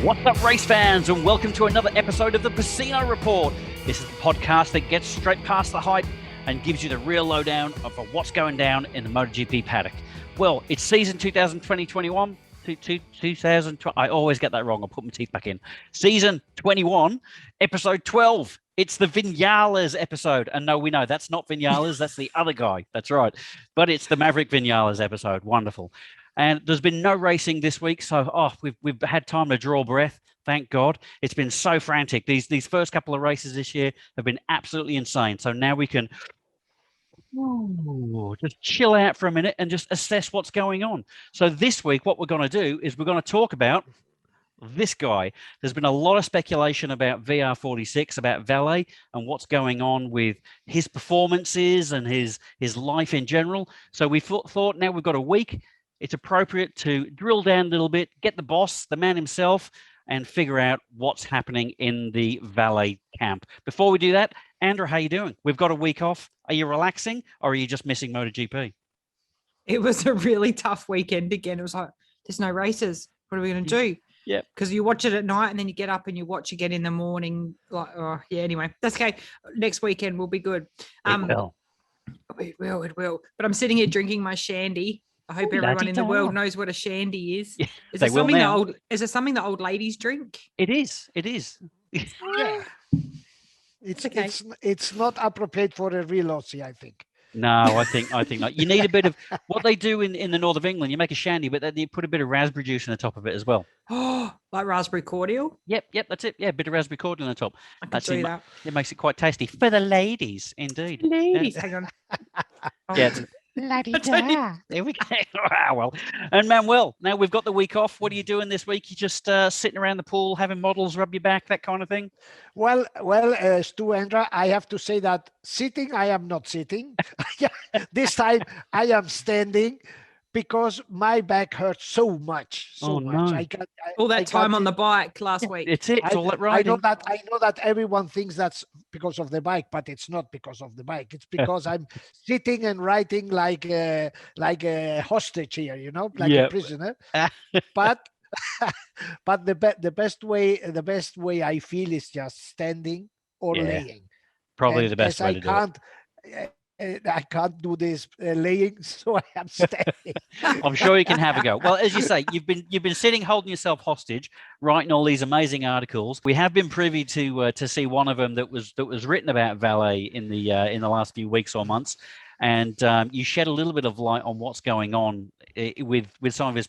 What's up, race fans, and welcome to another episode of the Pecino Report. This is the podcast that gets straight past the hype and gives you the real lowdown of what's going down in the MotoGP paddock. Well, it's season 2020-21. I always get that wrong. I'll put my teeth back in. Season 21, episode 12. It's the Vinales episode. And no, we know that's not Vinales. That's the other guy. That's right. But it's the Maverick Vinales episode. Wonderful. And there's been no racing this week, so we've had time to draw breath. Thank God. It's been so frantic. These first couple of races this year have been absolutely insane. So now we can just chill out for a minute and just assess what's going on. So this week, what we're going to do is we're going to talk about this guy. There's been a lot of speculation about VR46, about Valet, and what's going on with his performances and his life in general. So we thought now we've got a week. It's appropriate to drill down a little bit, get the boss, the man himself, and figure out what's happening in the Valet camp. Before we do that, Andra, how you doing? We've got a week off. Are you relaxing, or are you just missing MotoGP? It was a really tough weekend again. It was like, there's no races. What are we going to do? Yeah. Because you watch it at night and then you get up and you watch again in the morning. Like, oh, yeah, anyway, that's okay. Next weekend will be good. It will. It will. But I'm sitting here drinking my shandy. I hope everyone in the world knows what a shandy is. Yeah, is it something that old ladies drink? It is. Yeah. It's not appropriate for a real Aussie, I think. No, I think not. You need a bit of what they do in the north of England. You make a shandy, but then you put a bit of raspberry juice on the top of it as well. Oh, like raspberry cordial? Yep, that's it. Yeah, a bit of raspberry cordial on the top. I can do that. It makes it quite tasty for the ladies, indeed. Ladies, hang on. Yeah. There we go. Well, and Manuel, now we've got the week off. What are you doing this week? You just sitting around the pool, having models rub your back, that kind of thing? Well, Stu, Andra, I have to say that sitting, I am not sitting. This time I am standing because my back hurts so much. No. All that time on the bike last week. It's all that riding. I know that everyone thinks that's because of the bike, but it's not because of the bike. It's because I'm sitting and writing like a hostage here, like a prisoner. But the best way I feel is just standing or laying. Probably the best way to do it. I can't do this laying, so I am standing. I'm sure you can have a go. Well, as you say, you've been sitting, holding yourself hostage, writing all these amazing articles. We have been privy to see one of them that was written about Valet in the last few weeks or months, and you shed a little bit of light on what's going on with some of his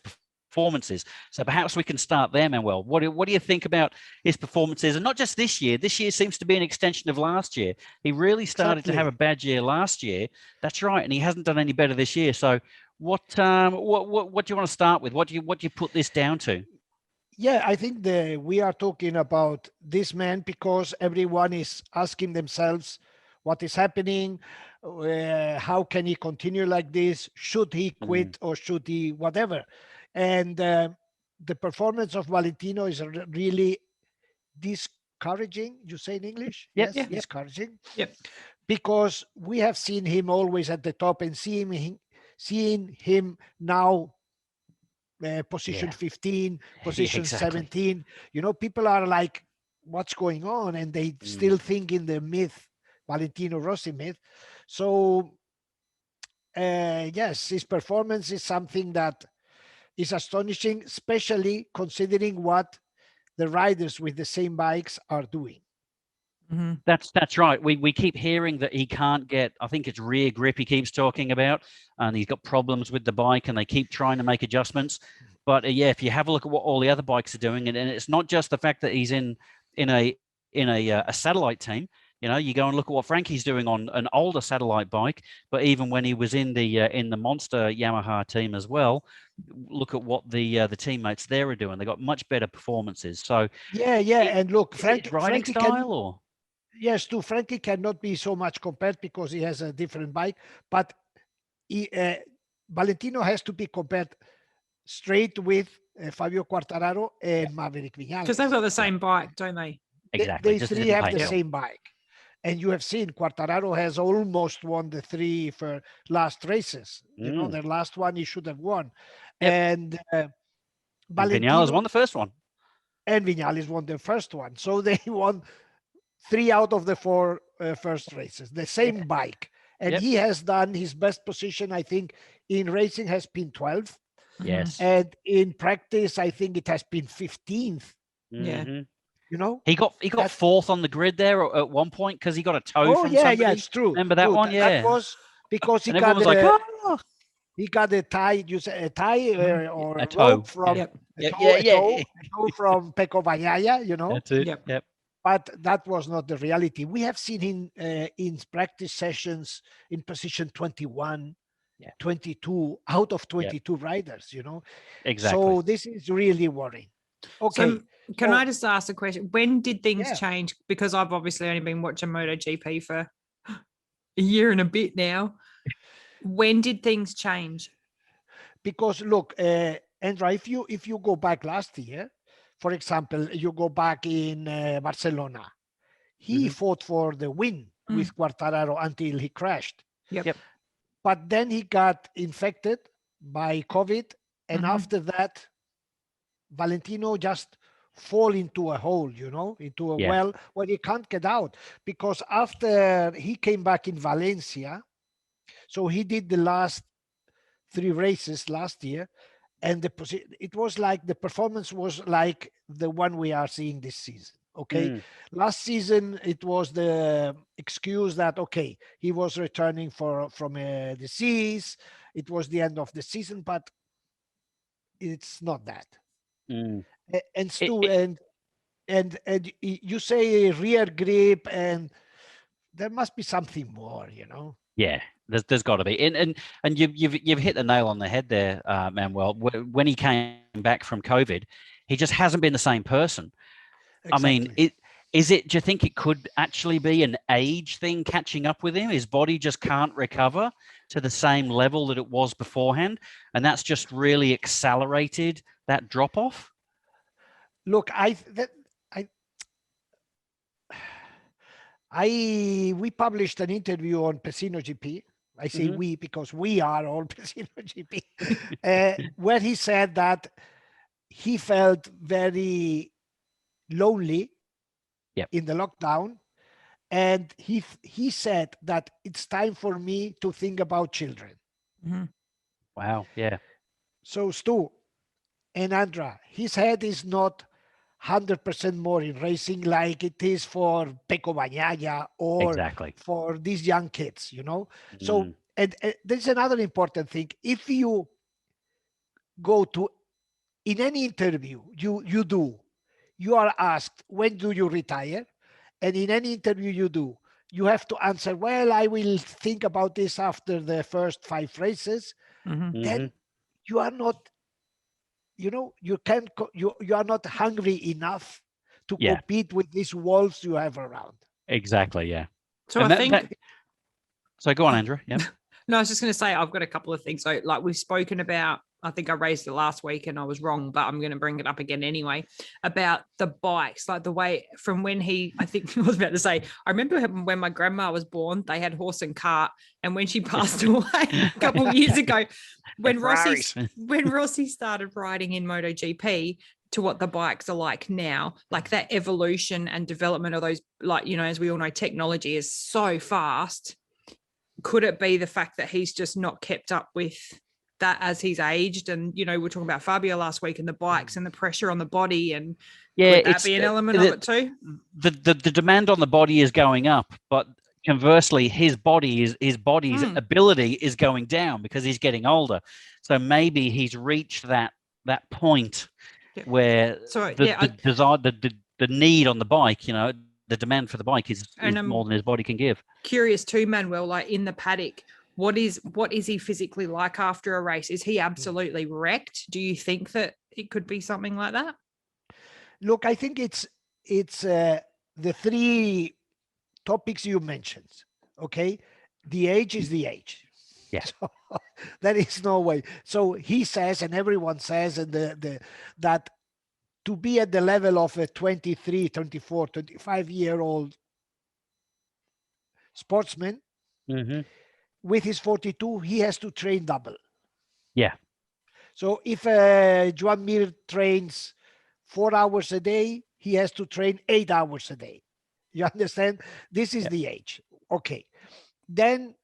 performances. So perhaps we can start there, Manuel. What do you think about his performances? And not just this year. This year seems to be an extension of last year. He really started to have a bad year last year. That's right, and he hasn't done any better this year. So what do you want to start with? What do you put this down to? Yeah, I think we are talking about this man because everyone is asking themselves what is happening. How can he continue like this? Should he quit or should he whatever? And the performance of Valentino is really discouraging. You say in English? Yes, discouraging. Yep. Because we have seen him always at the top and seeing him now position 15, position 17. People are like, what's going on? And they still think in the myth, Valentino Rossi myth. So, yes, his performance is something that is astonishing, especially considering what the riders with the same bikes are doing. Mm-hmm. That's right. We keep hearing that he can't get, I think it's rear grip he keeps talking about, and he's got problems with the bike, and they keep trying to make adjustments. But if you have a look at what all the other bikes are doing, and it's not just the fact that he's in a satellite team. You go and look at what Frankie's doing on an older satellite bike, but even when he was in the monster Yamaha team as well, look at what the teammates there are doing. They got much better performances. So and look, Frankie style yes, too. Frankie cannot be so much compared because he has a different bike, but Valentino has to be compared straight with Fabio Quartararo and Maverick Vinales because they've got the same bike, don't they? Exactly. They three have the same bike. And you have seen Quartararo has almost won the three for last races. Their last one he should have won. Yep. And Vinales won the first one. and Vinales won the first one. So they won 3 out of the 4 first races, the same bike. And Yep. he has done his best position, I think, in racing has been 12th. Yes. And in practice, I think it has been 15th. Yeah. Mhm. You know, He got That- fourth on the grid there at one point because he got a toe oh from yeah, somebody. yeah, it's true. Remember that True. one? That Yeah. was because And everyone was like, oh, he got a tie. You say a tie or a a toe. rope from Yep. Yeah, a yeah. toe from Pecco Bagnaia, you know. That's it. Yep. Yep. But that was not the reality. We have seen him in practice sessions in position 21, 22 out of 22 riders, you know. Exactly. So this is really worrying. Okay. So can I just ask a question? When did things Yeah. change? Because I've obviously only been watching MotoGP for a year and a bit now. When did things change? Because look, Andra, if you go back last year, for example, you go back in Barcelona, he fought for the win with Quartararo until he crashed. Yep. But then he got infected by COVID, and after that, Valentino just fall into a hole, you know, into a well where he can't get out. Because after he came back in Valencia, so he did the last 3 races last year, and it was like the performance was like the one we are seeing this season. Okay, last season it was the excuse that okay, he was returning from a disease, it was the end of the season, but it's not that. And Stu, and you say rear grip, and there must be something more, you know. Yeah, there's got to be, and you've hit the nail on the head there, Manuel. When he came back from COVID, he just hasn't been the same person. Exactly. I mean, do you think it could actually be an age thing catching up with him? His body just can't recover to the same level that it was beforehand, and that's just really accelerated that drop off. Look, we published an interview on Pecino GP. I say we because we are all Pecino GP, where he said that he felt very lonely in the lockdown, and he said that it's time for me to think about children. Wow. Yeah. So Stu and Andra, his head is not 100% more in racing like it is for Pecco Bagnaia or for these young kids, you know. So and there's another important thing. If you go to in any interview you are asked, when do you retire? And in any interview you have to answer, well, I will think about this after the first 5 races. Then you are not, you know, you are not hungry enough to compete with these wolves you have around. Exactly. Yeah. So I think. So go on, Andrew. Yeah. No, I was just going to say I've got a couple of things. So, like we've spoken about, I think I raised it last week and I was wrong, but I'm going to bring it up again anyway, about the bikes, like the way from when I think I was about to say, I remember when my grandma was born, they had horse and cart. And when she passed away a couple of years ago, when Rossi started riding in MotoGP, to what the bikes are like now, like that evolution and development of those, like, you know, as we all know, technology is so fast. Could it be the fact that he's just not kept up with that as he's aged? And, you know, we're talking about Fabio last week and the bikes and the pressure on the body. And could that be an element of it too? The demand on the body is going up, but conversely, his body's ability is going down because he's getting older. So maybe he's reached that point where the need on the bike, you know, the demand for the bike is more than his body can give. Curious too, Manuel, like in the paddock, what is he physically like after a race? Is he absolutely wrecked? Do you think that it could be something like that? Look, I think it's the 3 topics you mentioned. Okay, the age is the age. Yeah, so, there is no way. So he says, and everyone says, and that to be at the level of a 23, 24, 25-year-old sportsman, with his 42, he has to train double. Yeah. So if Joan Mir trains 4 hours a day, he has to train 8 hours a day. You understand? This is the age. Okay. Then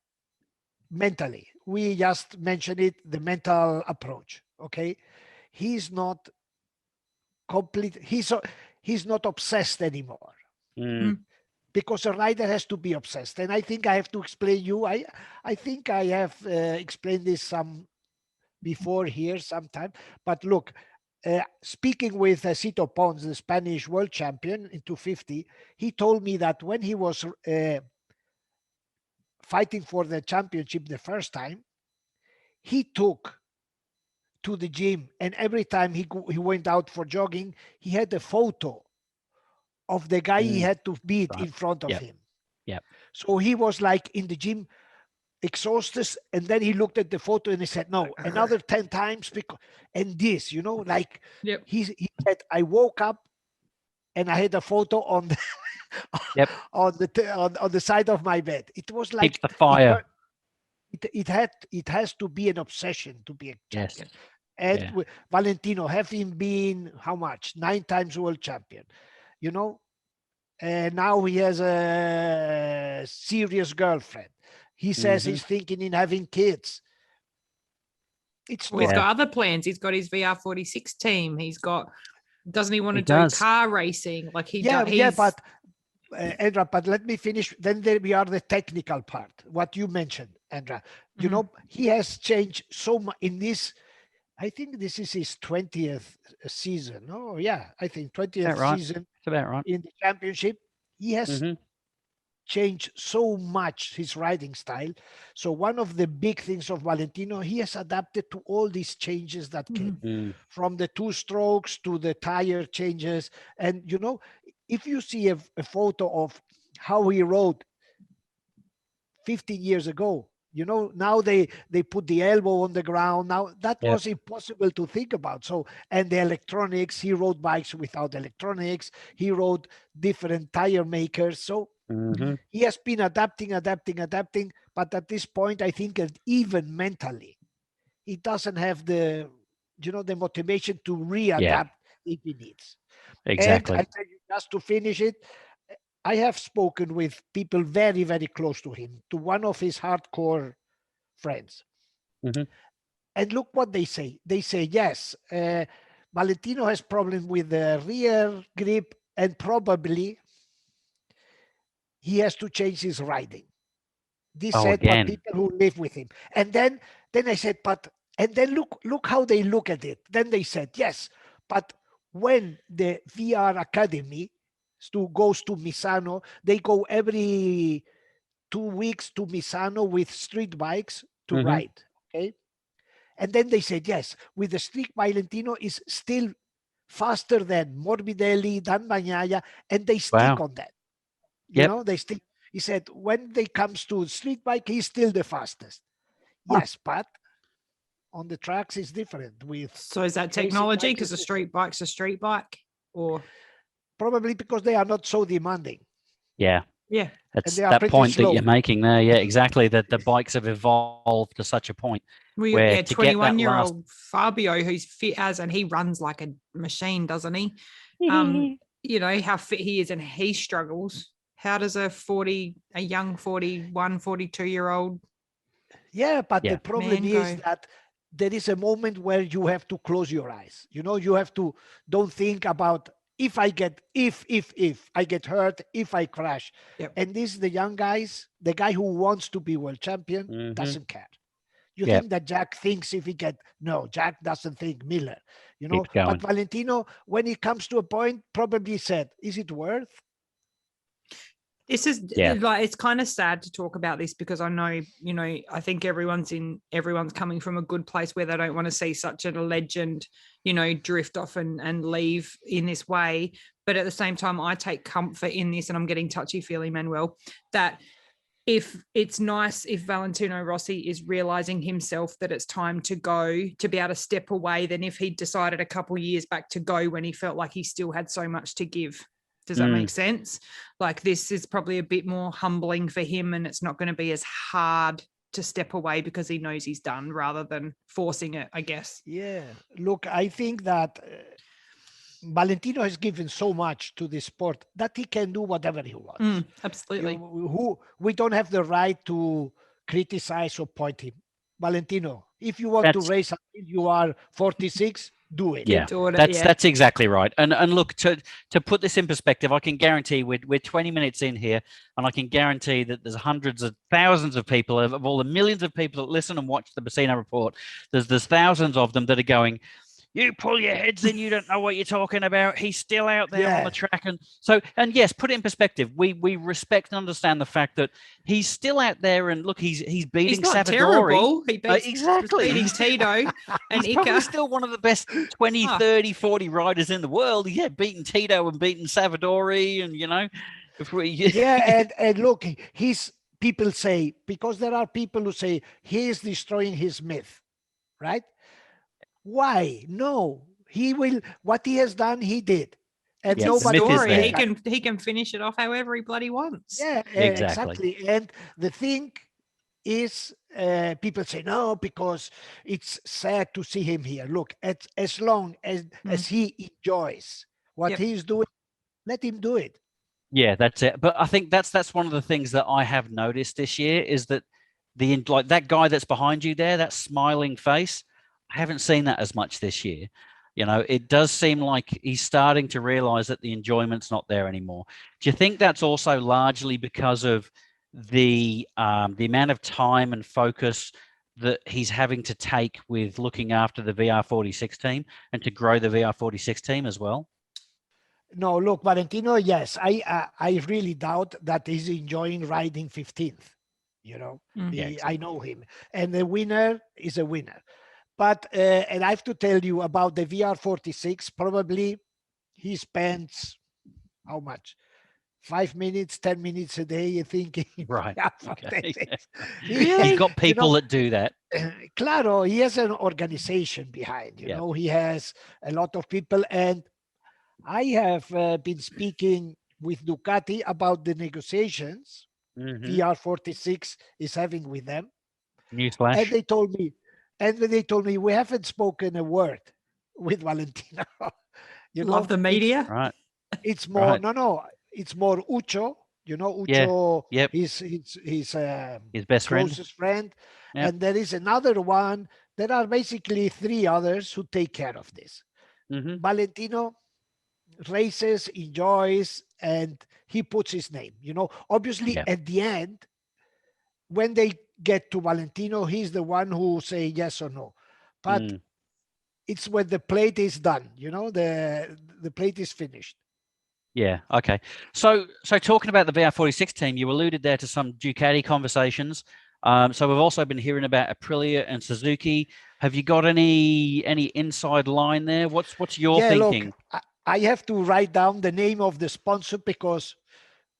mentally, we just mentioned it, the mental approach. Okay. He's not complete. He's not obsessed anymore. Mm. Because a rider has to be obsessed. And I think I have to explain you. I think I have explained this some before here sometime. But look, speaking with Cito Pons, the Spanish world champion in 250, he told me that when he was fighting for the championship the first time, he took to the gym, and every time he went out for jogging, he had a photo of the guy he had to beat in front of him. Yep. So he was like in the gym, exhausted, and then he looked at the photo and he said, no, another 10 times, because and this, like he said, I woke up and I had a photo on the on the side of my bed. It was like keeps the fire. It has to be an obsession to be a champion. And Valentino, having been how much 9 times world champion, and now he has a serious girlfriend. He says he's thinking in having kids. He's got other plans. He's got his VR46 team. Doesn't he want to do car racing? Like but Andra, but let me finish. Then we are the technical part. What you mentioned, Andra. He has changed so much in this. I think this is his 20th season. Oh yeah, I think 20th season. That's about right. In the championship. He has changed so much his riding style. So one of the big things of Valentino, he has adapted to all these changes that came from the 2 strokes to the tire changes. And, if you see a photo of how he rode 15 years ago, now they put the elbow on the ground. Now that was impossible to think about. So, and the electronics, he rode bikes without electronics. He rode different tire makers. So he has been adapting. But at this point, I think that even mentally, he doesn't have the motivation to readapt if he needs. Exactly. And I tell you, just to finish it, I have spoken with people very, very close to him, to one of his hardcore friends. And look what they say. They say, yes, Valentino has problem with the rear grip, and probably he has to change his riding. This said by people who live with him. And then I said, and then look how they look at it. Then they said, yes, but when the VR Academy goes to Misano, they go every 2 weeks to Misano with street bikes to ride. Okay. And then they said, yes, with the street Valentino is still faster than Morbidelli, than Bagnaia, and they stick on that. They still, he said, when they comes to street bike, he's still the fastest. Yes, but on the tracks is different. So is that technology because a street bike's a street bike, or probably because they are not so demanding? Yeah. That's that point slow. that you're making there. Yeah, exactly. That the bikes have evolved to such a point where 21-year-old Fabio, who's fit as, and he runs like a machine, doesn't he? How fit he is, and he struggles. How does a young 41, 42-year-old? Yeah, but the problem is that there is a moment where you have to close your eyes. You have to don't think about if I get hurt, if I crash. And the young guys, the guy who wants to be world champion doesn't care. You think that Jack thinks Jack doesn't think Miller, but Valentino, when it comes to a point, probably said, is it worth? This is like, it's kind of sad to talk about this because I know, I think everyone's coming from a good place where they don't want to see such a legend, drift off and leave in this way. But at the same time, I take comfort in this, and I'm getting touchy-feely, Manuel, that if it's nice if Valentino Rossi is realizing himself that it's time to go, to be able to step away, than if he decided a couple of years back to go when he felt like he still had so much to give. Does that make sense? Like, this is probably a bit more humbling for him, and it's not going to be as hard to step away because he knows he's done, rather than forcing it, I guess. Yeah. Look, I think that Valentino has given so much to the sport that he can do whatever he wants. Absolutely. We don't have the right to criticize or point him. Valentino, if you want to race until you are 46, do it. Yeah, that's exactly right. And look, to put this in perspective, I can guarantee we're 20 minutes in here, and I can guarantee that there's hundreds of thousands of people, of all the millions of people that listen and watch the Pecino Report. There's thousands of them that are going, you pull your heads in, you don't know what you're talking about. He's still out there on the track. And yes, put it in perspective. We respect and understand the fact that he's still out there, and look, he's beating not Savadori. Terrible. He beats, exactly. He's beating Tito and he's probably still one of the best 20, 30, 40 riders in the world. Yeah, beating Tito and beating Savadori, and and look, people say, because there are people who say he is destroying his myth, right? Why? No, he will. What he has done, he did, and nobody. He can finish it off however he bloody wants. Yeah, exactly. And the thing is, people say no because it's sad to see him here. Look, as long as he enjoys what he's doing, let him do it. Yeah, that's it. But I think that's one of the things that I have noticed this year is that like that guy that's behind you there, that smiling face. I haven't seen that as much this year. It does seem like he's starting to realize that the enjoyment's not there anymore. Do you think that's also largely because of the amount of time and focus that he's having to take with looking after the VR46 team and to grow the VR46 team as well? No, look, Valentino, yes, I really doubt that he's enjoying riding 15th. I know him. And the winner is a winner. But, and I have to tell you about the VR46, probably he spends, how much? 5 minutes, 10 minutes a day thinking. Right. Okay. He's got people that do that. Claro, he has an organization behind, he has a lot of people. And I have been speaking with Ducati about the negotiations VR46 is having with them. Newsflash. And they told me we haven't spoken a word with Valentino. Love the media, right? It's more it's more Ucho. Ucho. Yep. His best closest friend. Yep. And there is another one. There are basically 3 others who take care of this. Valentino races, enjoys, and he puts his name. Obviously at the end, when they get to Valentino, he's the one who say yes or no. But it's when the plate is done, the plate is finished. Yeah. Okay. So talking about the VR46 team, you alluded there to some Ducati conversations. So we've also been hearing about Aprilia and Suzuki. Have you got any inside line there? What's your thinking? Look, I have to write down the name of the sponsor because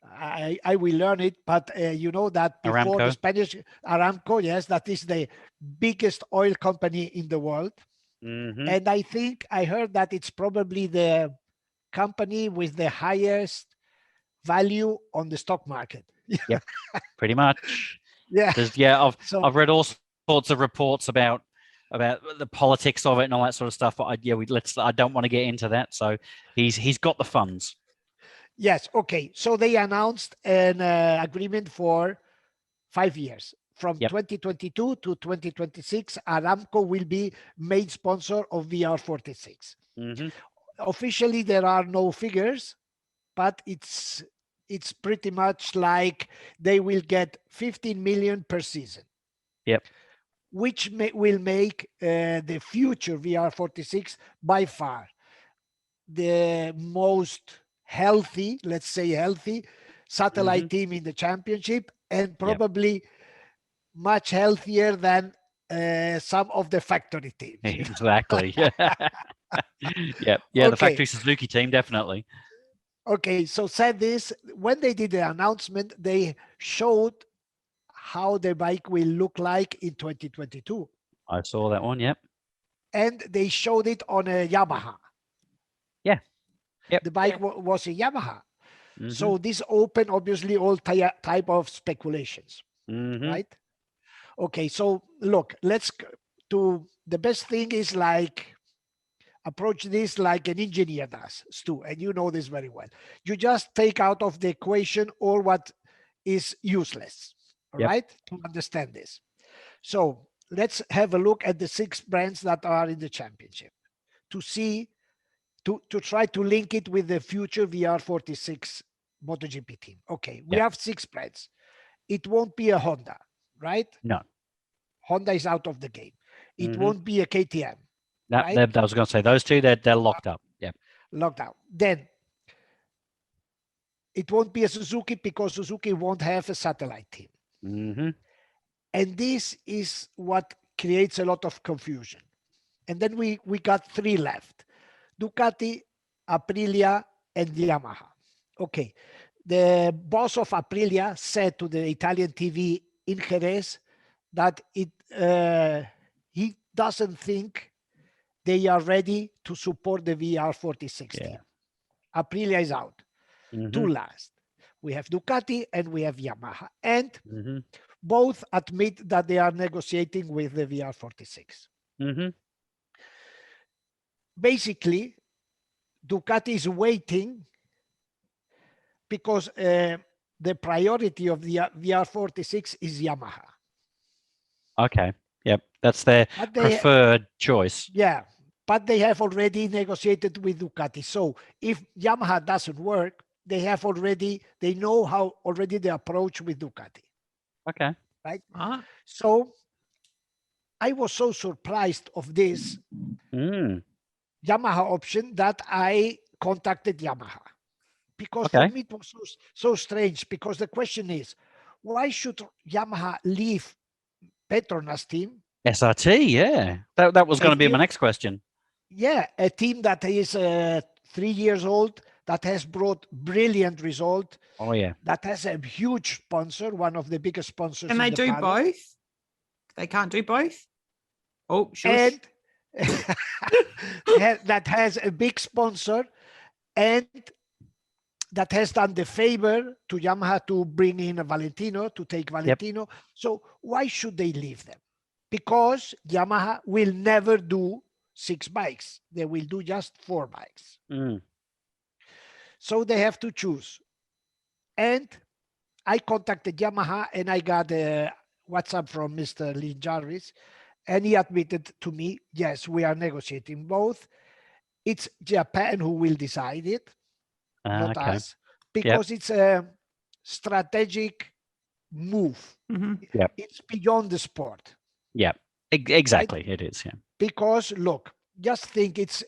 I will learn it, but you know that before Aramco. The Spanish Aramco, yes, that is the biggest oil company in the world. And I think I heard that it's probably the company with the highest value on the stock market. Yep, pretty much. Yeah. I've read all sorts of reports about the politics of it and all that sort of stuff. But I don't want to get into that. So he's got the funds. Yes. Okay. So they announced an agreement for 5 years. From 2022 to 2026, Aramco will be main sponsor of VR46. Officially, there are no figures, but it's pretty much like they will get 15 million per season. Yep. Which will make the future VR46 by far the most healthy, let's say healthy, satellite team in the championship, and probably much healthier than some of the factory teams. Exactly. Yeah. The factory Suzuki team, definitely. Okay, so said this, when they did the announcement, they showed how the bike will look like in 2022. I saw that one, yep. And they showed it on a Yamaha. Yeah. Yep. The bike was a Yamaha. So this opened, obviously, all type of speculations, right? Okay, so look, let's do the best thing is like approach this like an engineer does, Stu, and you know this very well. You just take out of the equation all what is useless, all Yep. right, to understand this. So let's have a look at the 6 brands that are in the championship to see, to try to link it with the future VR46 MotoGP team. Okay, we Yep. have 6 brands. It won't be a Honda, right? No. Honda is out of the game. It Mhm. won't be a KTM, No, right? I was going to say those two. They're locked up. Yeah. Locked out. Then it won't be a Suzuki because Suzuki won't have a satellite team. Hmm. And this is what creates a lot of confusion. And then we got 3 left: Ducati, Aprilia, and Yamaha. Okay. The boss of Aprilia said to the Italian TV in Jerez that he doesn't think they are ready to support the VR46 Yeah. team. Aprilia is out. Hmm. 2 last. We have Ducati and we have Yamaha. And Hmm. both admit that they are negotiating with the VR46. Hmm. Basically, Ducati is waiting because the priority of the VR46 is Yamaha. Okay. Yep. That's their But they, preferred choice. yeah, but they have already negotiated with Ducati. So if Yamaha doesn't work, they know how already the approach with Ducati, Okay. right? Ah, So I was so surprised of this Mm. Yamaha option that I contacted Yamaha, because Okay. for me it was so strange, because the question is, why should Yamaha leave Petronas team? SRT. Yeah. That was going to be my next question. Yeah, a team that is 3 years old, that has brought brilliant result, Oh yeah. that has a huge sponsor, one of the biggest sponsors. can they in the do paddock, both? They can't do both. Oh, shush. and that has a big sponsor, and that has done the favor to Yamaha to bring in a Valentino, to take Valentino. So why should they leave them? Because Yamaha will never do 6 bikes. They will do just 4 bikes. Mm. So they have to choose. And I contacted Yamaha and I got a WhatsApp from Mr. Lee Jarvis, and he admitted to me, yes, we are negotiating both. It's Japan who will decide it, not Okay. us, because it's a strategic move. Mhm. Yep. It's beyond the sport. Yeah. Exactly. Right? It is. Yeah. Because look, just think it's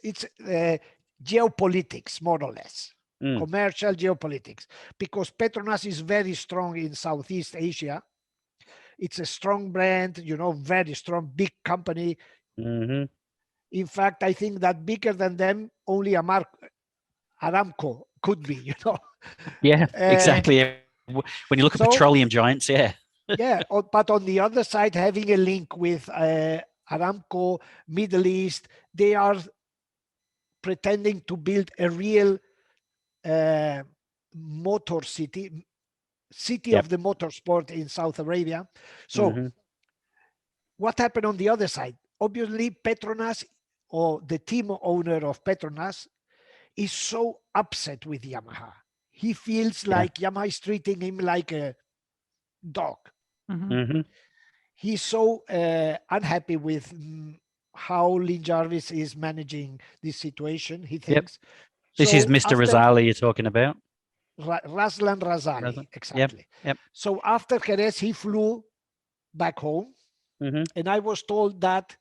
geopolitics, more or less. Mm. Commercial geopolitics, because Petronas is very strong in Southeast Asia. It's a strong brand, very strong, big company. Hmm. In fact, I think that bigger than them, only Aramco could be, Yeah. Exactly. When you look at petroleum giants, yeah. Yeah, but on the other side, having a link with Aramco, Middle East, they are pretending to build a real motor city of the motorsport in Saudi Arabia. So what happened on the other side? Obviously, Petronas, or the team owner of Petronas, is so upset with Yamaha. He feels like Yamaha is treating him like a dog. Mhm. He's so unhappy with how Lynn Jarvis is managing this situation, he thinks. This is Mr. Razali you're talking about? Razlan Razali, exactly. Yep. So after Jerez, he flew back home. And I was told that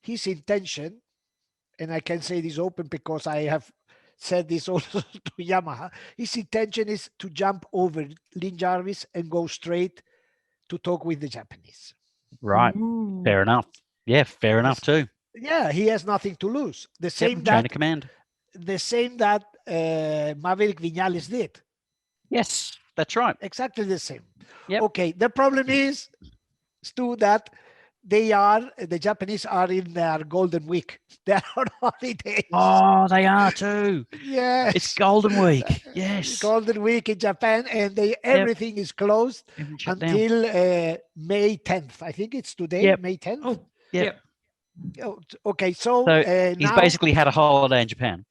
his intention, and I can say this open because I have said this also to Yamaha, his intention is to jump over Lynn Jarvis and go straight to talk with the Japanese. Right. Ooh. Fair enough. Yeah, fair enough too. Yeah, he has nothing to lose. The same chain of command. The same that Maverick Vinales did. Yes, that's right. Exactly the same. Yep. Okay, the problem is, Stu, that the Japanese are in their golden week. They are on holidays. Oh, they are too. Yes. It's Golden Week. Yes. Golden week in Japan, and everything is closed until May 10th. I think it's today, May 10th. Oh, yep. Okay, so So he's now, basically had a holiday in Japan.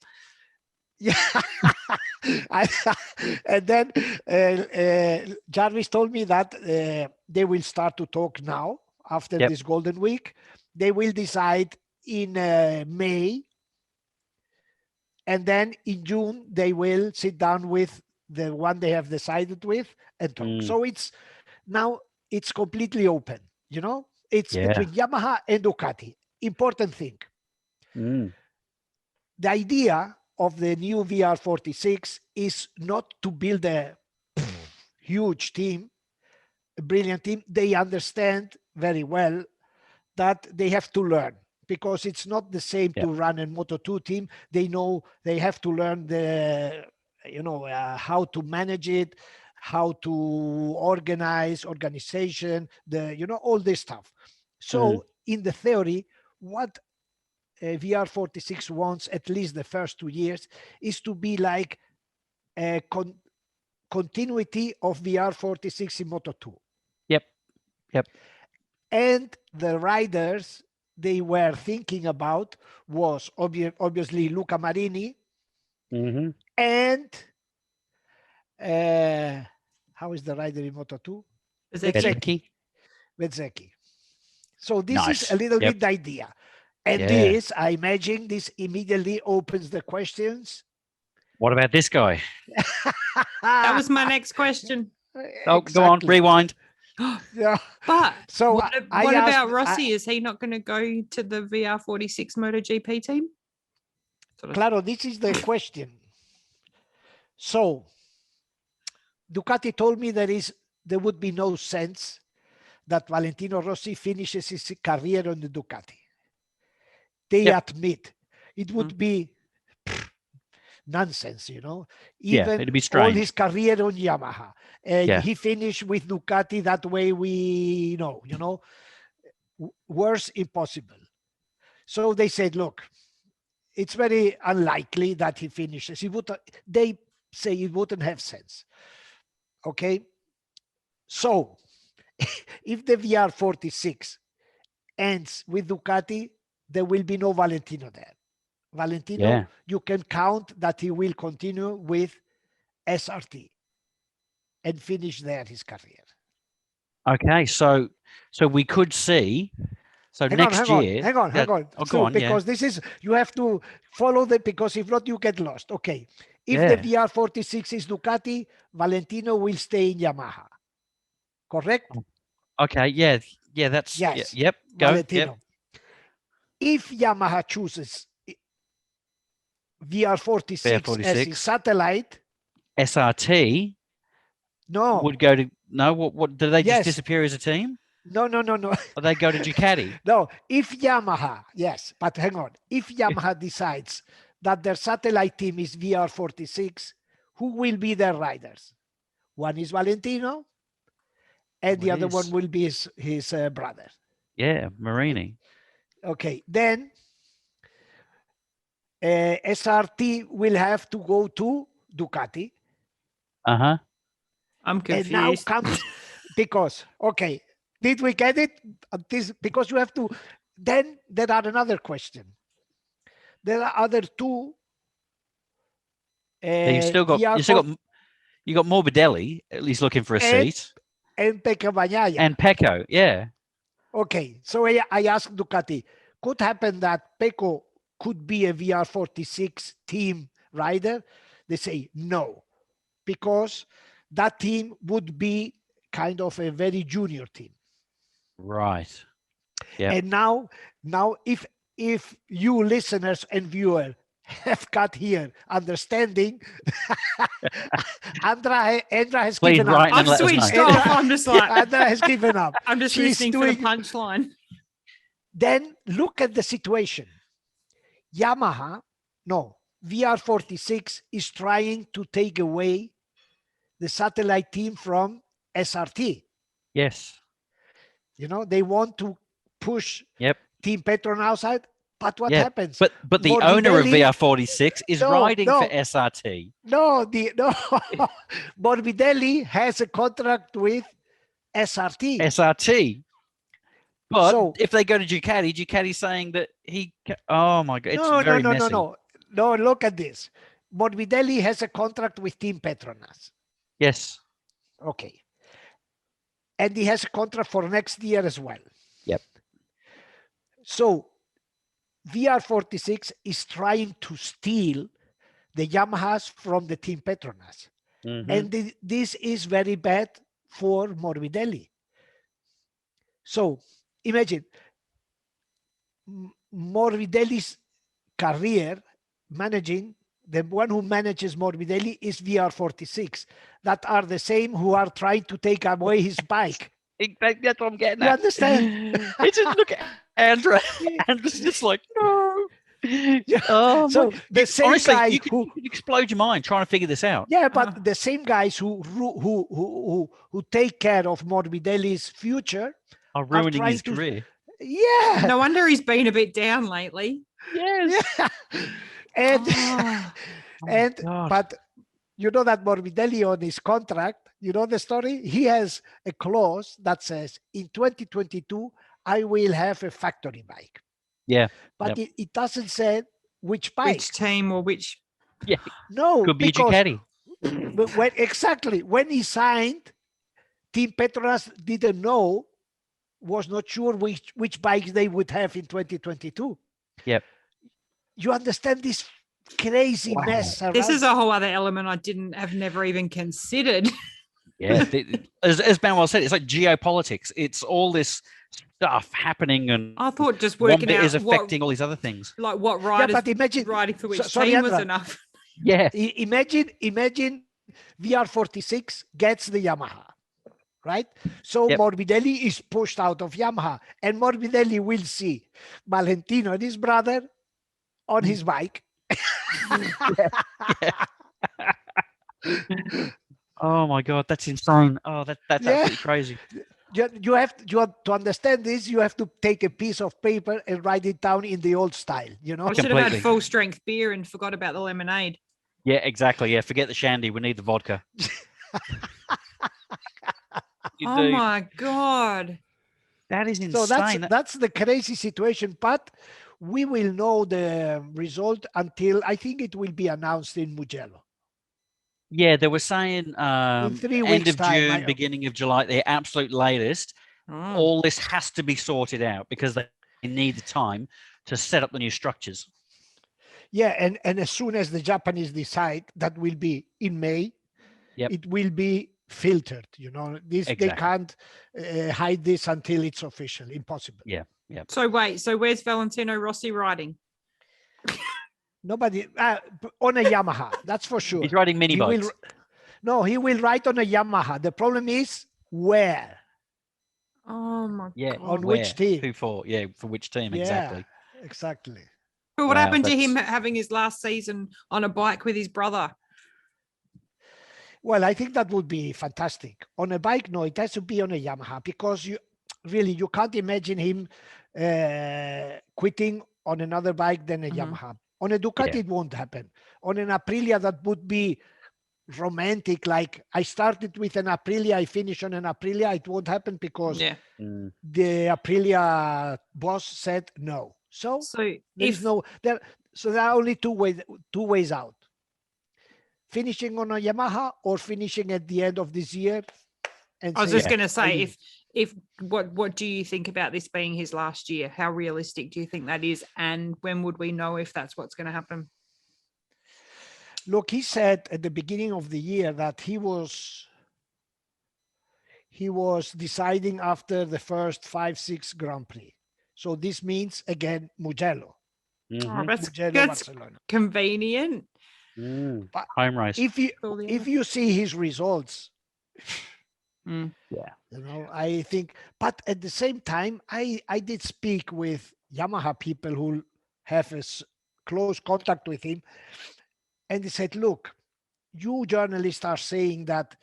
yeah. And then Jarvis told me that they will start to talk now after Yep. this Golden Week. They will decide in May, and then in June they will sit down with the one they have decided with and talk. So now it's completely open. It's Yeah. between Yamaha and Ducati. Important thing. Mm. The idea of the new VR46 is not to build a huge team, a brilliant team. They understand very well that they have to learn, because it's not the same Yep. to run a Moto2 team. They know they have to learn how to manage it, how to organization, all this stuff. So in the theory, what VR46 wants, at least the first 2 years, is to be like a continuity of VR46 in Moto2. Yep. And the riders they were thinking about was obviously Luca Marini Mm-hmm. and how is the rider in Moto2? Bezzecchi. Bezzecchi. So this is Nice. a little Yep. bit the idea. And Yeah. this, I imagine, this immediately opens the questions. What about this guy? That was my next question. Oh, go on, rewind. Yeah. But So what I about asked- Rossi? Is he not going to go to the VR46 MotoGP team? Claro, this is the question. So Ducati told me there would be no sense that Valentino Rossi finishes his career on the Ducati. They admit it would be nonsense, Even it'd be all strange. his career on Yamaha. And Yeah. he finished with Ducati that way, we know, worse impossible. So they said, look, it's very unlikely that he finishes. They say it wouldn't have sense. Okay. So if the VR46 ends with Ducati, there will be no Valentino there. Valentino, you can count that he will continue with SRT and finish there his career. Okay, so we could see. So hang next year, hang on. Oh, go on, because this is, you have to follow because if not, you get lost. Okay. If Yeah. the VR46 is Ducati, Valentino will stay in Yamaha. Correct? Okay, yeah, that's Yes. Yep, go. Valentino. Yep. If Yamaha chooses VR46 as his satellite, SRT no, would go to What do they just Yes. disappear as a team? no. Or they go to Ducati? No, if Yamaha, yes, but hang on. If Yamaha decides that their satellite team is VR46, who will be their riders? One is Valentino, and the other one will be his brother. Yeah, Marini. Okay, then SRT will have to go to Ducati. Uh-huh. I'm confused. And now comes, because, okay, did we get it? Because you have to, then there are another question. There are other two. You got Morbidelli, at least looking for a seat. And Pecco Bagnaia. And Pecco, yeah. Okay, so I asked Ducati, could happen that Pecco could be a VR46 team rider? They say no, because that team would be kind of a very junior team. Right. Yeah. And now if you listeners and viewers have got here understanding, Andra has Please given write up. and I've let us switched know. off. I'm just like, Andra has given up. I'm just She's listening for the punchline. Then look at the situation. VR46 is trying to take away the satellite team from SRT. Yes. They want to push Team Petron outside. But what happens? But the owner of VR46 is riding for SRT. No. Morbidelli has a contract with SRT. SRT. But So if they go to Ducati, Ducati's saying that oh my God, it's no, very messy. no. Look at this. Morbidelli has a contract with Team Petronas. Yes. Okay. And he has a contract for next year as well. Yep. So VR46 is trying to steal the Yamahas from the Team Petronas. Mhm. And this is very bad for Morbidelli. So imagine Morbidelli's career managing, the one who manages Morbidelli is VR46, that are the same who are trying to take away his bike. That's what I'm getting You at. understand? It's just look at Andra. Andra's just like, no. Oh, So the same honestly, guy you could explode your mind trying to figure this out. Yeah, but the same guys who take care of Morbidelli's future are ruining trying his career. Yeah. No wonder he's been a bit down lately. Yes. Yeah. And God. but you know that Morbidelli on his contract, you know the story? He has a clause that says in 2022 I will have a factory bike. Yeah. But it doesn't say which bike. Which team or which Yeah. No, could be because Ducati. when he signed, Team Petronas didn't know, was not sure which bikes they would have in 2022. Yep. You understand this crazy mess around? This is a whole other element have never even considered. Yeah. As Manuel said, it's like geopolitics. It's all this stuff happening, and I thought just one working bit out is affecting all these other things. Like what riders but imagine riding for which sorry, team was Andra. enough. Yeah. Imagine VR46 gets the Yamaha, right? So Morbidelli is pushed out of Yamaha, and Morbidelli will see Valentino and his brother on his bike. Oh my God, that's insane. Oh, that's absolutely crazy. You have to understand this. You have to take a piece of paper and write it down in the old style. You know, I should have had full strength beer and forgot about the lemonade. Yeah, exactly. Yeah, forget the shandy. We need the vodka. Oh my God, that is insane. So that's the crazy situation. But we will know the result until I think it will be announced in Mugello. Yeah, they were saying in 3 end weeks of time, June, beginning of July, the absolute latest. All this has to be sorted out because they need the time to set up the new structures. Yeah, and as soon as the Japanese decide, that will be in May, it will be filtered. You know, this they can't hide this until it's official. Impossible. Yeah, yeah. So where's Valentino Rossi riding? Nobody on a Yamaha, that's for sure. He's riding mini bikes. He will ride on a Yamaha. The problem is where. Oh my God. On which team? Who for? Yeah, for which team exactly? Exactly. But what happened to him having his last season on a bike with his brother? Well, I think that would be fantastic. On a bike, no, it has to be on a Yamaha because you can't imagine him quitting on another bike than a Yamaha. On a Ducati, it won't happen. On an Aprilia, that would be romantic. Like I started with an Aprilia, I finish on an Aprilia. It won't happen because the Aprilia boss said no. So there are only two ways out. Finishing on a Yamaha or finishing at the end of this year. And I was just going to say, what do you think about this being his last year? How realistic do you think that is? And when would we know if that's what's going to happen? Look, he said at the beginning of the year that he was deciding after the first 5-6 Grand Prix. So this means again Mugello. That's Barcelona. Convenient. Home race. If you see his results, yeah, you know, I think. But at the same time, I did speak with Yamaha people who have a close contact with him, and they said, "Look, you journalists are saying that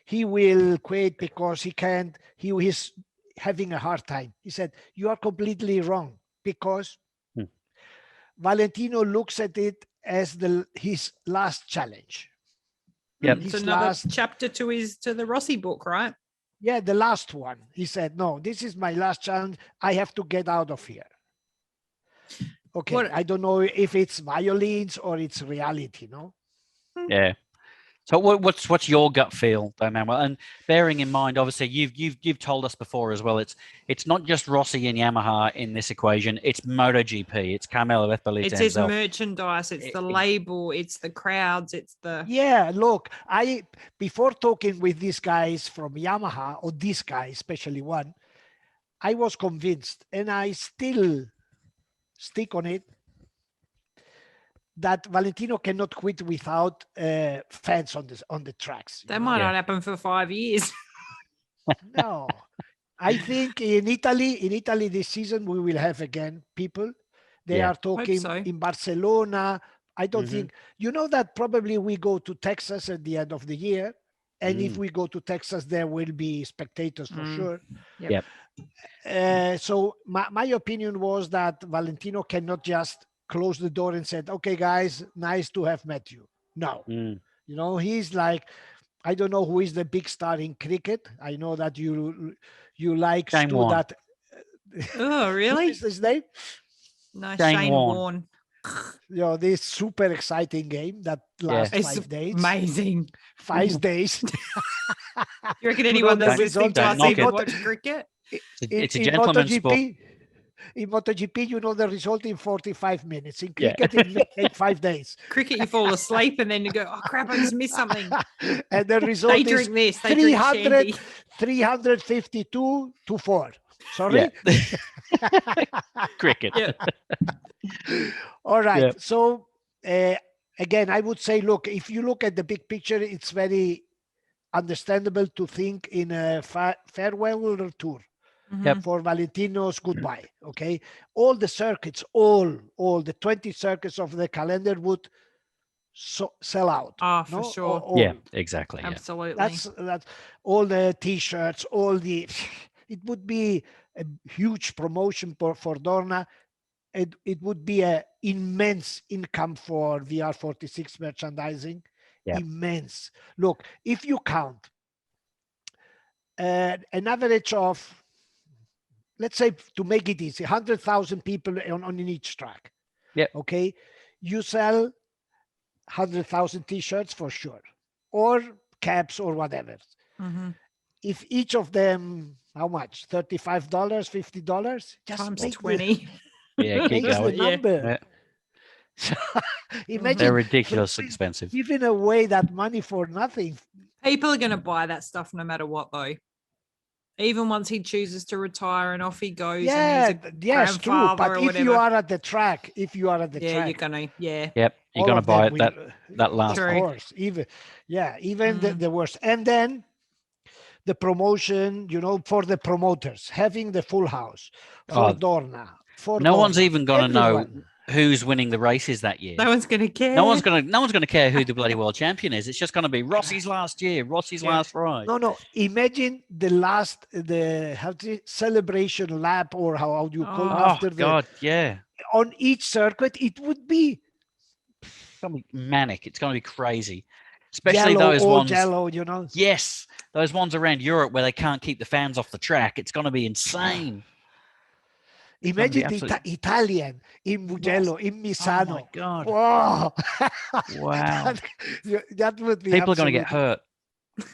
he will quit because he can't. He is having a hard time." He said, "You are completely wrong because Valentino looks at it as his last challenge." Yep. It's another chapter to the Rossi book, right? Yeah, the last one. He said, no, this is my last chance. I have to get out of here. Okay, What- I don't know if it's violins or it's reality, no? Yeah. So what's your gut feel, though, Manuel? And bearing in mind, obviously, you've told us before as well. It's not just Rossi and Yamaha in this equation. It's MotoGP. It's Carmelo Esposito It's his himself. merchandise. It's the label. It's the crowds. It's the Yeah, look, before talking with these guys from Yamaha, or this guy, especially one, I was convinced, and I still stick on it, that Valentino cannot quit without fans on the tracks. that might not happen for 5 years. No, I think in Italy this season we will have again people. They are talking so. in Barcelona. I don't Mhm. think, you know, that probably we go to Texas at the end of the year. And if we go to Texas, there will be spectators for sure. Yep. So my opinion was that Valentino cannot just close the door and said, okay, guys, nice to have met you. No, you know, he's like, I don't know who is the big star in cricket. I know that you like Shane Stu, Warne. that. Oh, What really? is his name? No, Shane Shane Warne. Warne. You know, this super exciting game that lasts It's 5 days. amazing. 5 days. You reckon know anyone the that's listening to result? us Don't even knock watch cricket? It's a in gentleman's sport. MotoGP, in MotoGP, you know the result in 45 minutes. In Yeah. cricket, it may take 5 days. Cricket, you fall asleep and then you go, oh crap, I just missed something. And the result They is drink this, they drink 300, shandy. 352 to 4. Sorry? Cricket. Yeah. All right. Yeah. So, again, I would say, look, if you look at the big picture, it's very understandable to think in a farewell tour. Mhm. For Valentino's goodbye. Okay, all the circuits, all the 20 circuits of the calendar would sell out. Oh, for sure. Yeah, exactly. Yeah. Absolutely. That's all the t-shirts, all the. It would be a huge promotion for Dorna. It would be an immense income for VR46 merchandising. Yeah. Immense. Look, if you count an average of, let's say, to make it easy, 100,000 people on each track. Yeah. Okay. You sell 100,000 t-shirts for sure, or caps or whatever. Mhm. If each of them, how much? $35, $50? Just Times make 20. Yeah, keep makes the going. Yeah. number. Yeah. So, They're imagine ridiculously expensive. giving away that money for nothing. People are going to buy that stuff no matter what, though. Even once he chooses to retire and off he goes. Yeah, and he's a yes, true. grandfather But or if you whatever. are at the track, You're track, gonna, Yep, you're all gonna of buy them it will, that last. True. of course, even Mm. the worst. And then the promotion, you know, for the promoters, having the full house for Oh, Dorna, for no one's Dorna, even gonna know everyone. who's winning the races that year. No one's gonna care. No one's gonna care who the bloody world champion is. It's just gonna be Rossi's last year, Rossi's last ride. No. Imagine the celebration lap, or how do you call it, Oh after God, yeah. on each circuit? It would be It's gonna be manic. It's gonna be crazy. Especially yellow, those all ones. yellow, you know. Yes, those ones around Europe where they can't keep the fans off the track. It's gonna be insane. It's gonna be Imagine the absolute- Italian in Mugello, in Oh Misano. my God! Wow. Wow! That would be People are gonna get absolutely- hurt.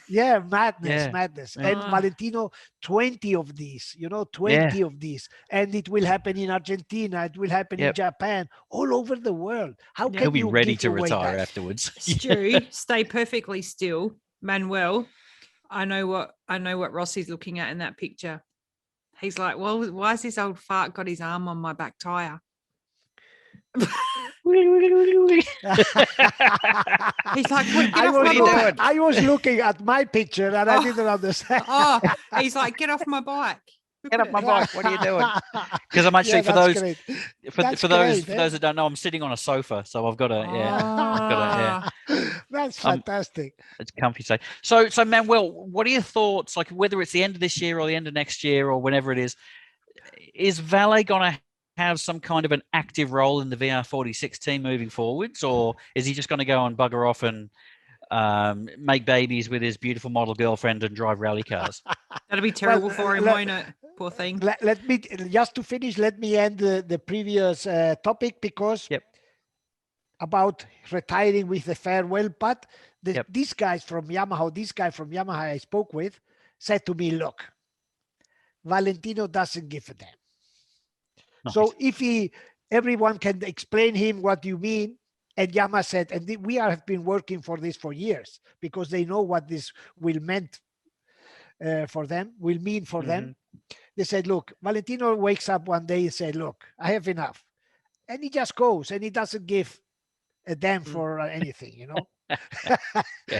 Yeah, madness. Yeah. And Valentino, 20 of these, 20 of these. And it will happen in Argentina. It will happen in Japan, all over the world. How Yeah. can He'll be you ready give to away retire that? afterwards. Stu, stay perfectly still. Manuel, I know what Rossi's looking at in that picture. He's like, well, why has this old fart got his arm on my back tire? He's like, get off my bike. I was looking at my picture and I didn't understand. Oh, he's like, get off my bike. Get off my bike! What are you doing? Because I'm actually Yeah, that's great. That's for those great, that don't know, I'm sitting on a sofa, so I've got a That's fantastic. it's comfy. So Manuel, what are your thoughts? Like whether it's the end of this year or the end of next year or whenever it is Valet gonna have some kind of an active role in the VR46 team moving forwards, or is he just going to go and bugger off and make babies with his beautiful model girlfriend and drive rally cars. That'd be terrible for him, won't it? Poor thing. Let me just to finish. Let me end the previous topic because about retiring with the farewell. But these guys from Yamaha, this guy from Yamaha I spoke with, said to me, "Look, Valentino doesn't give a damn. Nice. So if everyone can explain him what you mean." And Yamaha said, and we have been working for this for years because they know what this will mean for them. They said, look, Valentino wakes up one day and said, look, I have enough. And he just goes and he doesn't give a damn for anything, you know.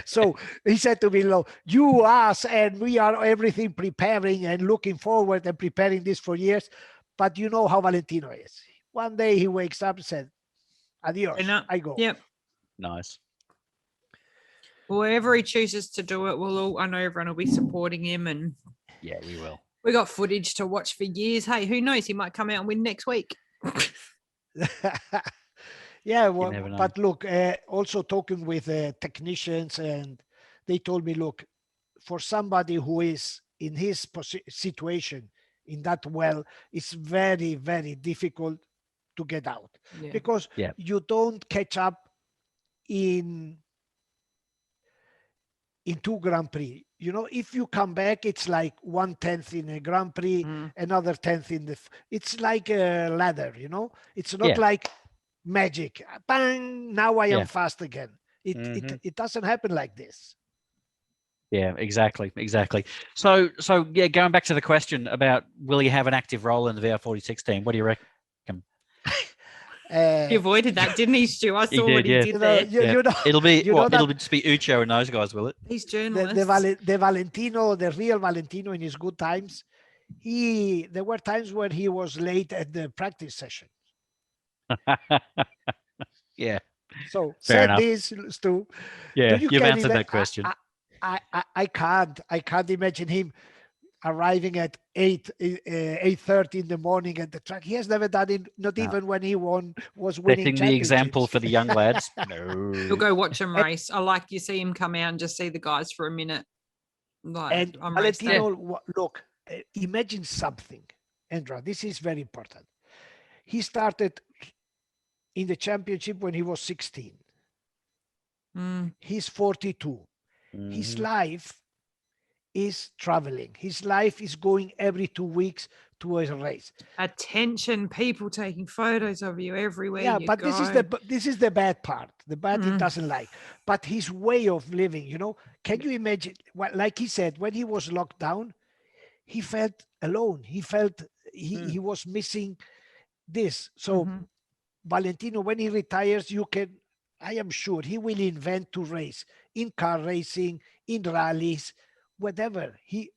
So he said to me, look, you, us, and we are everything preparing and looking forward and preparing this for years. But you know how Valentino is. One day he wakes up and said, adios, I go. Yep. Nice. Wherever he chooses to do it, I know everyone will be supporting him, and yeah, we will. We got footage to watch for years. Hey, who knows? He might come out and win next week. Yeah, well, but look, also talking with technicians, and they told me, look, for somebody who is in his situation in that well, it's very, very difficult to get out because you don't catch up in 2 Grand Prix. You know, if you come back, it's like 1/10 in a Grand Prix, another 10th in the. It's like a ladder, you know. It's not like magic. Bang! Now I am fast again. It doesn't happen like this. Yeah, exactly. So yeah, going back to the question about will he have an active role in the VR46 team? What do you reckon? He avoided that, didn't he, Stu? I saw what he did there. It'll just be Ucho and those guys, will it? He's journalists. The Valentino, the real Valentino in his good times, there were times when he was late at the practice session. Yeah. So fair enough. This, Stu. Yeah, you've answered that question. I can't imagine him arriving at 8:30 in the morning at the track. He has never done it, not even when he was winning. Setting the example for the young lads. No. You'll go watch him race. I like you see him come out and just see the guys for a minute. Like, and Valentino, look, imagine something, Andra. This is very important. He started in the championship when he was 16. He's 42. His life is traveling. His life is going every 2 weeks to a race. Attention, people taking photos of you everywhere. Yeah, but go. this is the bad part. The bad he doesn't like. But his way of living, you know, can you imagine? Well, like he said, when he was locked down, he felt alone. He felt he was missing this. So Valentino, when he retires, I am sure he will invent to race in car racing, in rallies, whatever. He's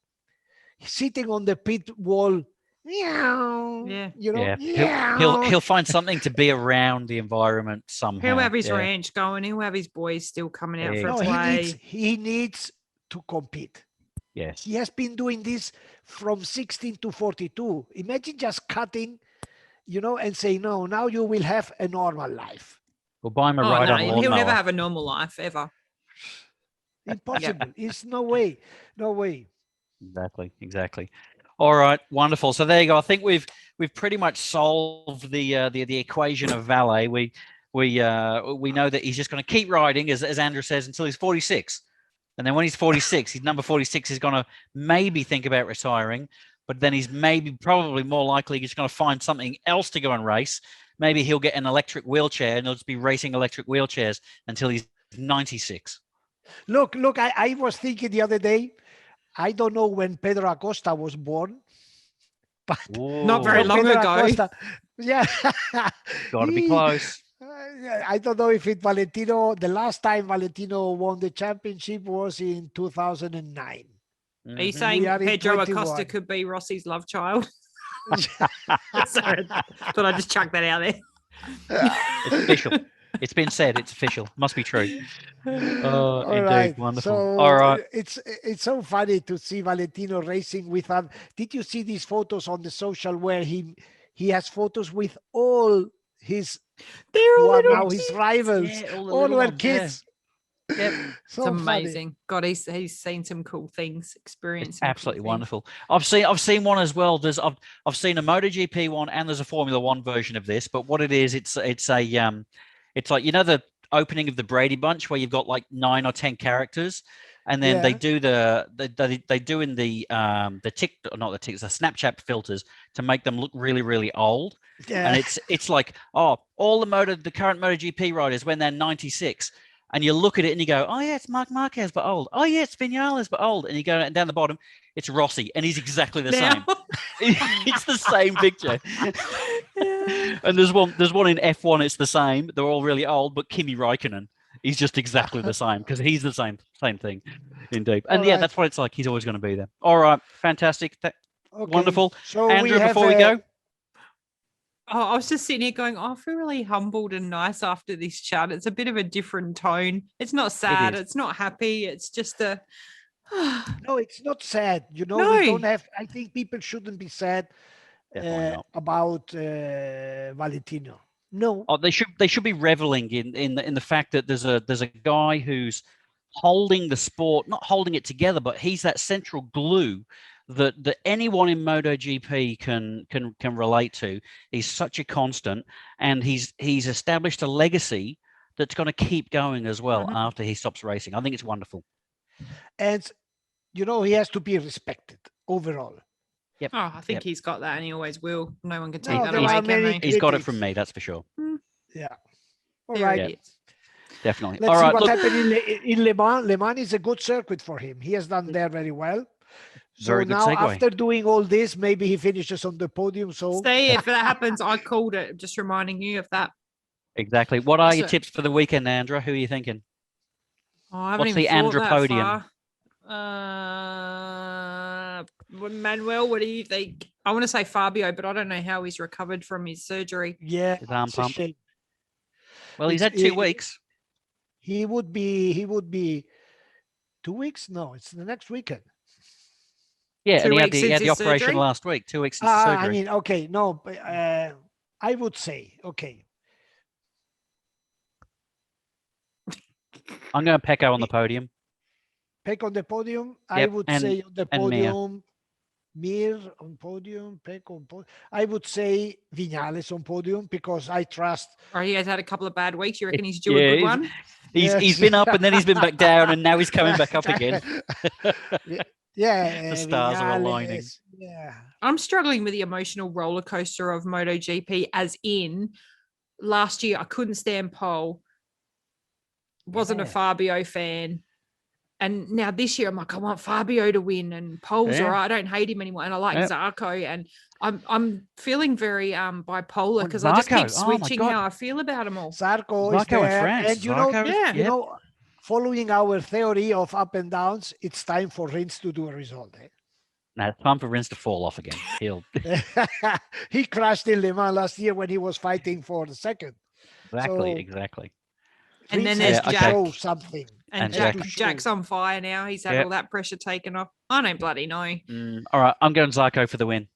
sitting on the pit wall, meow. Yeah, you know, he'll find something to be around the environment somehow. He'll have his ranch going. He'll have his boys still coming out for a play. He needs to compete. Yes, he has been doing this from 16 to 42. Imagine just cutting, you know, and say no. Now you will have a normal life. We'll buy him a ride on a lawnmower. He'll never have a normal life ever. Impossible. It's no way. Exactly. All right, wonderful. So there you go. I think we've pretty much solved the equation of Valet. We know that he's just going to keep riding, as Andrew says, until he's 46, and then when he's 46, he's number 46. He's going to maybe think about retiring, but then he's probably more likely just going to find something else to go and race. Maybe he'll get an electric wheelchair and he'll just be racing electric wheelchairs until he's 96. Look, I was thinking the other day, I don't know when Pedro Acosta was born, but not very long ago. Acosta, Got to be close. I don't know if the last time Valentino won the championship was in 2009. Are you saying Pedro Acosta could be Rossi's love child? Sorry, thought I'd just chuck that out there. It's official. It's been said. It's official. Must be true. Indeed. Right. Wonderful. So all right. It's so funny to see Valentino racing with him. Did you see these photos on the social where he has photos with all his his rivals? Yeah, all were kids. Yep. So It's funny. amazing. God, he's seen some cool things, experienced. It's some cool absolutely things. wonderful. I've seen one as well. I've seen a MotoGP one and there's a Formula One version of this. But what it is, it's like the opening of the Brady Bunch where you've got like 9 or 10 characters, and then they Yeah. do they do in the Snapchat filters to make them look really really old. Yeah. And it's like, oh, all the current MotoGP riders when they're 96. And you look at it and you go, oh, yeah, it's Marc Marquez, but old. Oh, yeah, it's Vinales, but old. And you go down the bottom, it's Rossi, and he's exactly the same. It's the same picture. Yeah. And there's one in F1, it's the same. They're all really old, but Kimi Räikkönen, he's just exactly the same because he's the same thing, indeed. And All yeah, right. that's what it's like. He's always going to be there. All right, fantastic. Okay. Wonderful. So Andrew, we have before we go, Oh, I was just sitting here going, oh, I feel really humbled and nice after this chat. It's a bit of a different tone. It's not sad. is. It's not happy. It's just a. No, it's not sad. You know, No. we don't have. I think people shouldn't be sad definitely not. about Valentino. No. Oh, they should be reveling in the fact that there's a guy who's holding the sport, not holding it together, but he's that central glue that anyone in MotoGP can relate to. He's such a constant, and he's established a legacy that's going to keep going as well after he stops racing. I think it's wonderful. And you know, he has to be respected overall. Yep. Oh, I think Yep. he's got that and he always will. No one can take No, that there away, are can many they? He's got it critics. from me, that's for sure. Yeah. All There right. it is. Definitely. Let's All see right. what Look, happened in Le Mans. Le Mans is a good circuit for him. He has done there very well. So Very good now, segue. after doing all this, maybe he finishes on the podium. So See, if that happens, I called it. Just reminding you of that. exactly. What are your So- tips for the weekend, Andra? Who are you thinking? Oh, I haven't What's even the thought Andra that podium? Manuel, what do you think? I want to say Fabio, but I don't know how he's recovered from his surgery. yeah, His arm it's a pump. shame. Well, he's It's- had 2 weeks. He would be 2 weeks. No, it's the next weekend. Yeah, 2 and he had weeks the since his operation surgery? last week. 2 weeks since the surgery. I mean, okay, no, but I would say, okay, I'm going Pecco on the podium. Peck on the podium. I Yep, would and- say on the and Mir. podium, Mir on podium, Peck on podium. I would say Vinales on podium because I trust. Or he has had a couple of bad weeks. You reckon he's due Yeah, a good he's- one? He's been up and then he's been back down and now he's coming back up again. Yeah, The stars are aligning. Vinales, yeah. I'm struggling with the emotional roller coaster of MotoGP, as in last year I couldn't stand Pole, wasn't a Yeah. Fabio fan. And now this year I'm like, I want Fabio to win, and Pole's Yeah. all right. I don't hate him anymore. And I like Yeah. Zarco, and I'm feeling very bipolar Oh, because I just keep Zarco. Oh my switching God. how I feel about them all. Zarco is Zarco in there, France. and you know, Zarco is- Yeah. you know, following our theory of up and downs, it's time for Rins to do a result. Now it's time for Rins to fall off again. He'll He crashed in Le Mans last year when he was fighting for the second. exactly, So- exactly. And then Rins there's has to Jack. show something. And And Jack, Jack. Jack's on fire now. He's had Yep. all that pressure taken off. I don't bloody know. All right, I'm going Zarco for the win.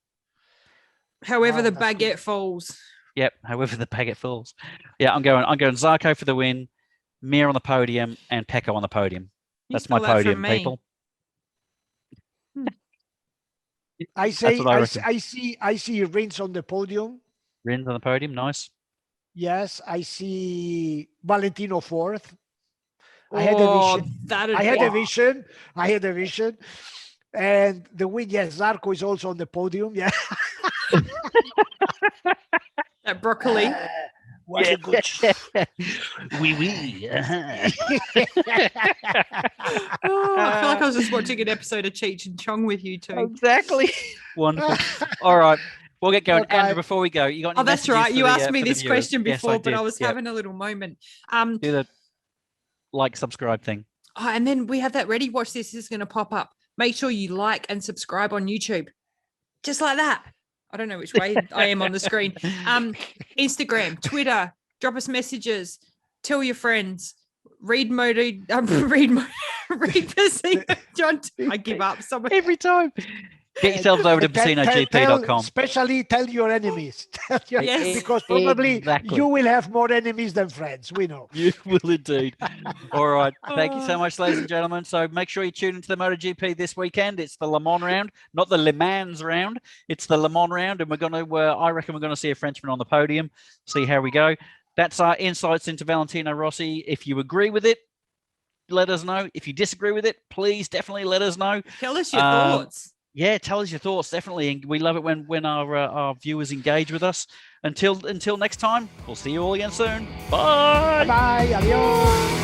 However, Wow, the that's good. baguette falls. Yep. However, the baguette falls. Yeah, I'm going Zarco for the win. Mir on the podium and Pecco on the podium. You That's my stole that from podium, me. people. I say, what I reckon. I see Rins on the podium. Rins on the podium, nice. Yes, I see Valentino fourth. I had a Oh, vision. that'd I had be- a vision. I had a vision. And the win, yes, Zarco is also on the podium. Yeah. That broccoli. What a good Oui, oui. Oh, I feel like I was just watching an episode of Cheech and Chong with you two. Exactly. Wonderful. All right. We'll get going. Okay. Andrew, before we go, you got any Oh, that's messages right. for You the, asked me for the this viewers? question Yes, before, but I did. was Yep. having a little moment. Do the like, subscribe thing. Oh, and then we have that ready. Watch this. This is going to pop up. Make sure you like and subscribe on YouTube. Just like that. I don't know which way I am on the screen. Instagram, Twitter, drop us messages, tell your friends, read Pecino. John, I give up. Someone, Every time. Get yourselves over to PecinoGP.com. Especially tell your enemies. Yes. Because probably Exactly. you will have more enemies than friends. We know. You will indeed. All right. Thank you so much, ladies and gentlemen. So make sure you tune into the MotoGP this weekend. It's the Le Mans round, not the Le Mans round. It's the Le Mans round, and we're going to. I reckon we're going to see a Frenchman on the podium. See how we go. That's our insights into Valentino Rossi. If you agree with it, let us know. If you disagree with it, please definitely let us know. Tell us your thoughts. Yeah, tell us your thoughts, definitely. And we love it when our viewers engage with us. Until next time, we'll see you all again soon. Bye. Bye. Adios.